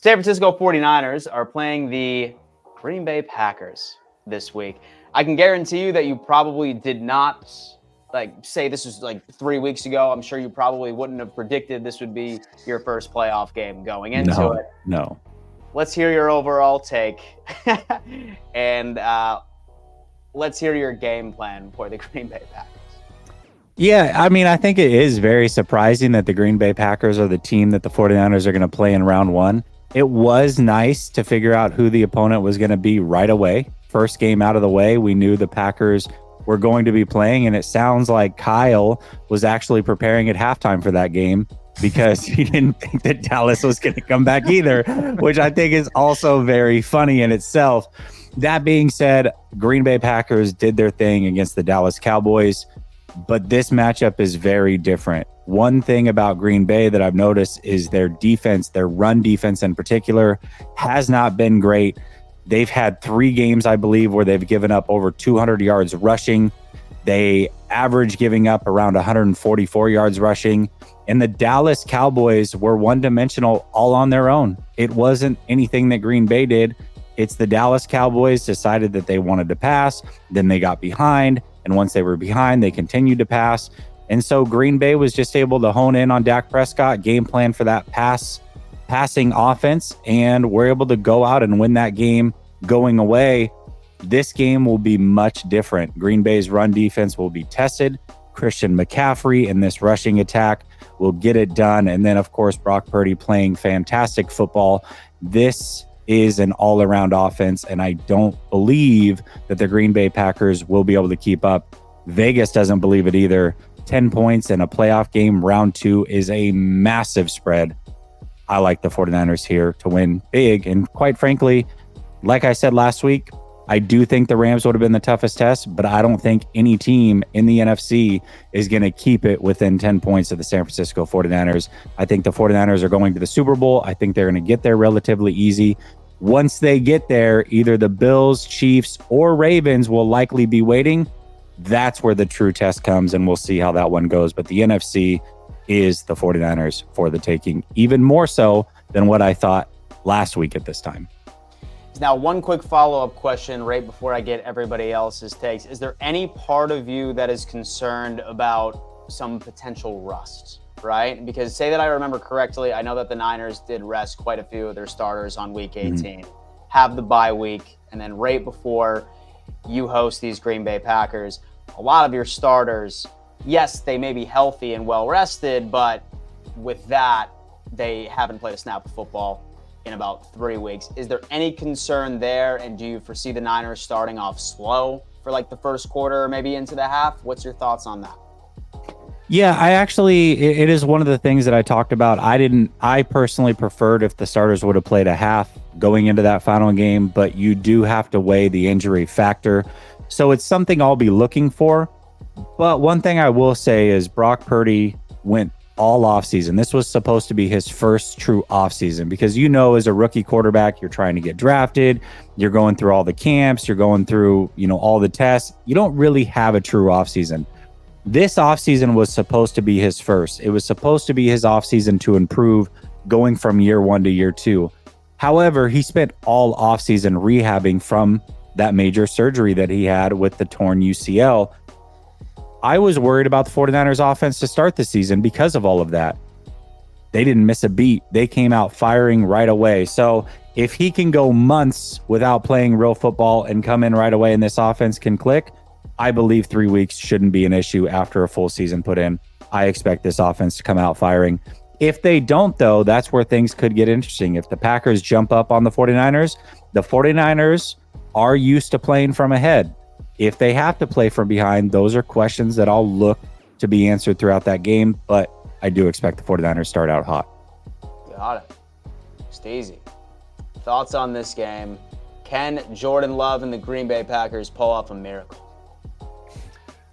San Francisco 49ers are playing the Green Bay Packers this week. I can guarantee you that you probably did not say this was 3 weeks ago. I'm sure you probably wouldn't have predicted this would be your first playoff game going into it. No. Let's hear your overall take and let's hear your game plan for the Green Bay Packers. Yeah, I mean, I think it is very surprising that the Green Bay Packers are the team that the 49ers are going to play in round one. It was nice to figure out who the opponent was going to be right away. First game out of the way, we knew the Packers were going to be playing, and it sounds like Kyle was actually preparing at halftime for that game because he didn't think that Dallas was going to come back either, which I think is also very funny in itself. That being said, Green Bay Packers did their thing against the Dallas Cowboys, but this matchup is very different. One thing about Green Bay that I've noticed is their defense, their run defense in particular, has not been great. They've had 3 games, I believe, where they've given up over 200 yards rushing. They average giving up around 144 yards rushing. And the Dallas Cowboys were one-dimensional all on their own. It wasn't anything that Green Bay did. It's the Dallas Cowboys decided that they wanted to pass. Then they got behind. And once they were behind, they continued to pass. And so Green Bay was just able to hone in on Dak Prescott, game plan for that passing offense, and we're able to go out and win that game going away. This game will be much different. Green Bay's run defense will be tested. Christian McCaffrey in this rushing attack will get it done. And then, of course, Brock Purdy playing fantastic football. This is an all-around offense, and I don't believe that the Green Bay Packers will be able to keep up. Vegas doesn't believe it either. 10 points in a playoff game, round 2, is a massive spread. I like the 49ers here to win big. And quite frankly, like I said last week, I do think the Rams would have been the toughest test, but I don't think any team in the NFC is going to keep it within 10 points of the San Francisco 49ers. I think the 49ers are going to the Super Bowl. I think they're going to get there relatively easy. Once they get there, either the Bills, Chiefs, or Ravens will likely be waiting. That's where the true test comes, and we'll see how that one goes. But the NFC is the 49ers for the taking, even more so than what I thought last week at this time. Now, one quick follow-up question right before I get everybody else's takes. Is there any part of you that is concerned about some potential rust, right? Because say that I remember correctly, I know that the Niners did rest quite a few of their starters on week 18, have the bye week, and then right before you host these Green Bay Packers, a lot of your starters, yes, they may be healthy and well rested, but with that, they haven't played a snap of football in about 3 weeks. Is there any concern there? And do you foresee the Niners starting off slow for the first quarter or maybe into the half? What's your thoughts on that? Yeah, it is one of the things that I talked about. I personally preferred if the starters would have played a half going into that final game, but you do have to weigh the injury factor. So it's something I'll be looking for. But one thing I will say is Brock Purdy went all offseason. This was supposed to be his first true offseason because, as a rookie quarterback, you're trying to get drafted. You're going through all the camps. You're going through, all the tests. You don't really have a true offseason. This offseason was supposed to be his first. It was supposed to be his offseason to improve going from year 1 to year 2. However, he spent all offseason rehabbing from that major surgery that he had with the torn UCL. I was worried about the 49ers offense to start the season because of all of that. They didn't miss a beat. They came out firing right away. So if he can go months without playing real football and come in right away and this offense can click, I believe 3 weeks shouldn't be an issue after a full season put in. I expect this offense to come out firing. If they don't, though, that's where things could get interesting. If the Packers jump up on the 49ers are used to playing from ahead. If they have to play from behind, those are questions that I'll look to be answered throughout that game, but I do expect the 49ers start out hot. Got it. Stacey, thoughts on this game? Can Jordan Love and the Green Bay Packers pull off a miracle?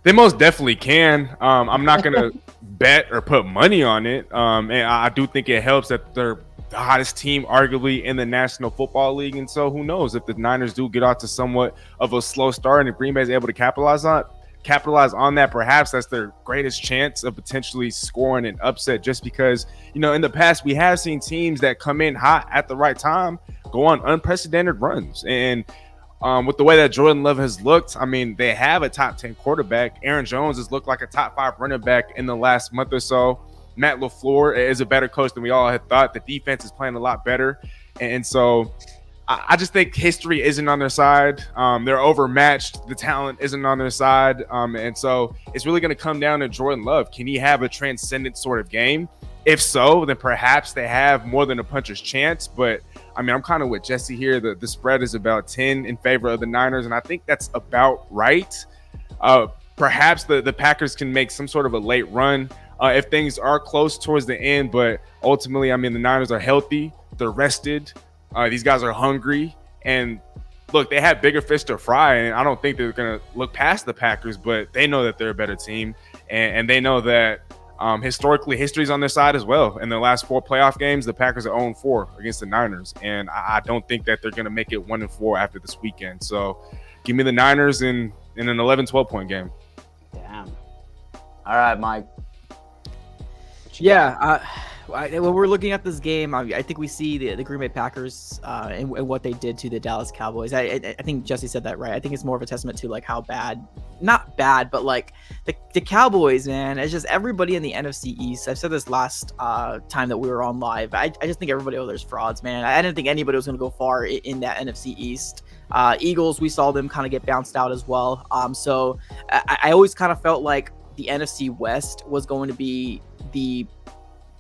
They most definitely can. I'm not going to bet or put money on it. And I do think it helps that they're the hottest team arguably in the National Football League. And so who knows if the Niners do get out to somewhat of a slow start and if Green Bay is able to capitalize on it, capitalize on that, perhaps that's their greatest chance of potentially scoring an upset, just because, in the past we have seen teams that come in hot at the right time go on unprecedented runs. And with the way that Jordan Love has looked, I mean, they have a top 10 quarterback. Aaron Jones has looked like a top 5 running back in the last month or so. Matt LaFleur is a better coach than we all had thought. The defense is playing a lot better. And so I just think history isn't on their side. They're overmatched. The talent isn't on their side. And so it's really going to come down to Jordan Love. Can he have a transcendent sort of game? If so, then perhaps they have more than a puncher's chance. But I mean, I'm kind of with Jesse here. The spread is about 10 in favor of the Niners, and I think that's about right. Perhaps the Packers can make some sort of a late run if things are close towards the end. But ultimately, I mean, the Niners are healthy. They're rested. These guys are hungry. And look, they have bigger fish to fry, and I don't think they're going to look past the Packers, but they know that they're a better team, and they know that historically, history's on their side as well. In their last 4 playoff games, the Packers are 0-4 against the Niners, and I don't think that they're going to make it 1-4 after this weekend. So give me the Niners in an 11-12 point game. Damn. All right, Mike. Yeah, when we're looking at this game, I think we see the Green Bay Packers and what they did to the Dallas Cowboys. I think Jesse said that right. I think it's more of a testament to like how bad, not bad, but like the Cowboys, man. It's just everybody in the NFC East. I've said this last time that we were on live. I just think everybody over there's frauds, man. I didn't think anybody was going to go far in that NFC East. Eagles, we saw them kind of get bounced out as well. So I always kind of felt like the NFC West was going to be the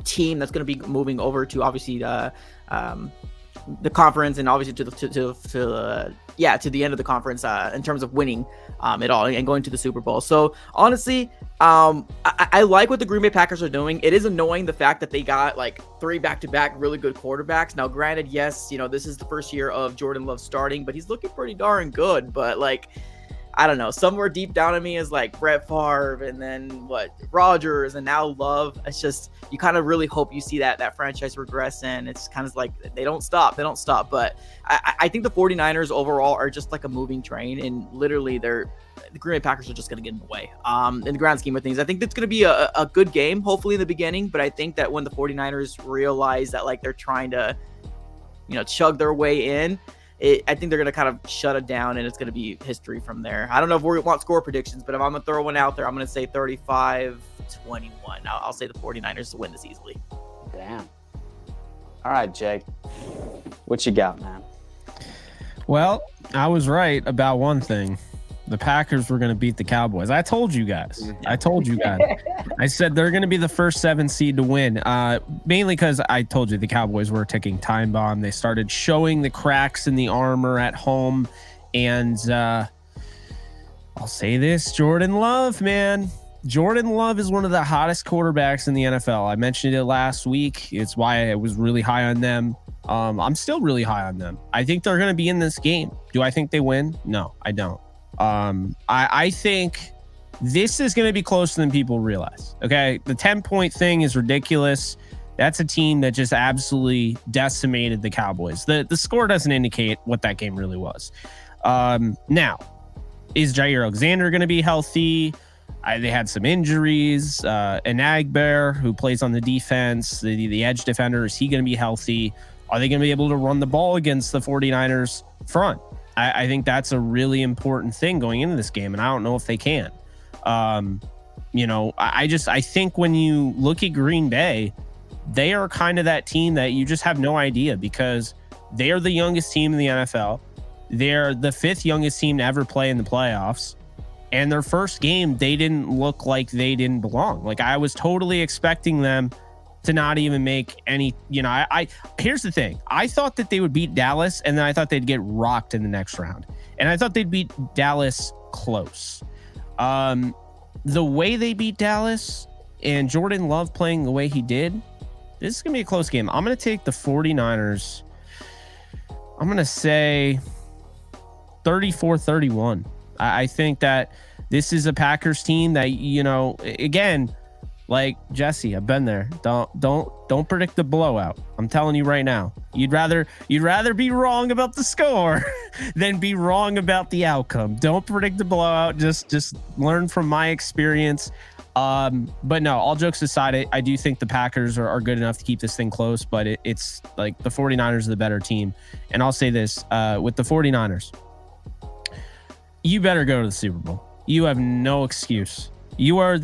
team that's going to be moving over to obviously the conference, and obviously to the end of the conference in terms of winning it all and going to the Super Bowl. So honestly, I like what the Green Bay Packers are doing. It is annoying the fact that they got like 3 back-to-back really good quarterbacks. Now, granted, yes, this is the first year of Jordan Love starting, but he's looking pretty darn good. But like, I don't know, somewhere deep down in me is like Brett Favre, and then Rodgers, and now Love. It's just, you kind of really hope you see that franchise regress, and it's kind of like they don't stop. But I think the 49ers overall are just like a moving train, and literally the Green Bay Packers are just going to get in the way. In the grand scheme of things, I think it's going to be a good game, hopefully in the beginning, but I think that when the 49ers realize that like they're trying to, chug their way in, I think they're going to kind of shut it down, and it's going to be history from there. I don't know if we want score predictions, but if I'm going to throw one out there, I'm going to say 35-21. I'll say the 49ers to win this easily. Damn. All right, Jake. What you got, man? Well, I was right about one thing. The Packers were going to beat the Cowboys. I told you guys. I said they're going to be the first 7 seed to win, mainly because I told you the Cowboys were a ticking time bomb. They started showing the cracks in the armor at home. And I'll say this, Jordan Love, man. Jordan Love is one of the hottest quarterbacks in the NFL. I mentioned it last week. It's why I was really high on them. I'm still really high on them. I think they're going to be in this game. Do I think they win? No, I don't. I think this is going to be closer than people realize. Okay. The 10-point thing is ridiculous. That's a team that just absolutely decimated the Cowboys. The score doesn't indicate what that game really was. Now, is Jair Alexander going to be healthy? They had some injuries. Enagber, who plays on the defense, the edge defender, is he going to be healthy? Are they going to be able to run the ball against the 49ers front? I think that's a really important thing going into this game, and I don't know if they can. I think when you look at Green Bay, they are kind of that team that you just have no idea, because they are the youngest team in the NFL. They're the 5th youngest team to ever play in the playoffs. And their first game, they didn't look like they didn't belong. Like, I was totally expecting them to not even make any, here's the thing. I thought that they would beat Dallas, and then I thought they'd get rocked in the next round. And I thought they'd beat Dallas close. The way they beat Dallas and Jordan Love playing the way he did, this is going to be a close game. I'm going to take the 49ers. I'm going to say 34-31. I think that this is a Packers team that, again, Like Jesse, I've been there. Don't predict the blowout. I'm telling you right now. You'd rather be wrong about the score than be wrong about the outcome. Don't predict the blowout. Just learn from my experience. But no, all jokes aside, I do think the Packers are good enough to keep this thing close, but it's like the 49ers are the better team. And I'll say this, with the 49ers, you better go to the Super Bowl. You have no excuse. You are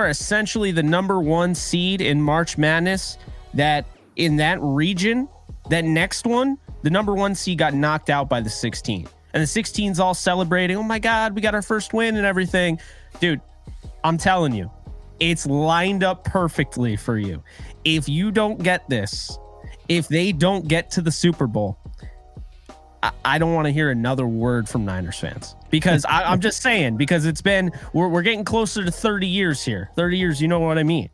essentially the number 1 seed in March Madness. That in that region, that next one, the number 1 seed got knocked out by the 16. And the 16's all celebrating. Oh my God, we got our first win and everything. Dude, I'm telling you, it's lined up perfectly for you. If you don't get this, if they don't get to the Super Bowl, I don't want to hear another word from Niners fans, because I'm just saying, because we're getting closer to 30 years here. 30 years, you know what I mean?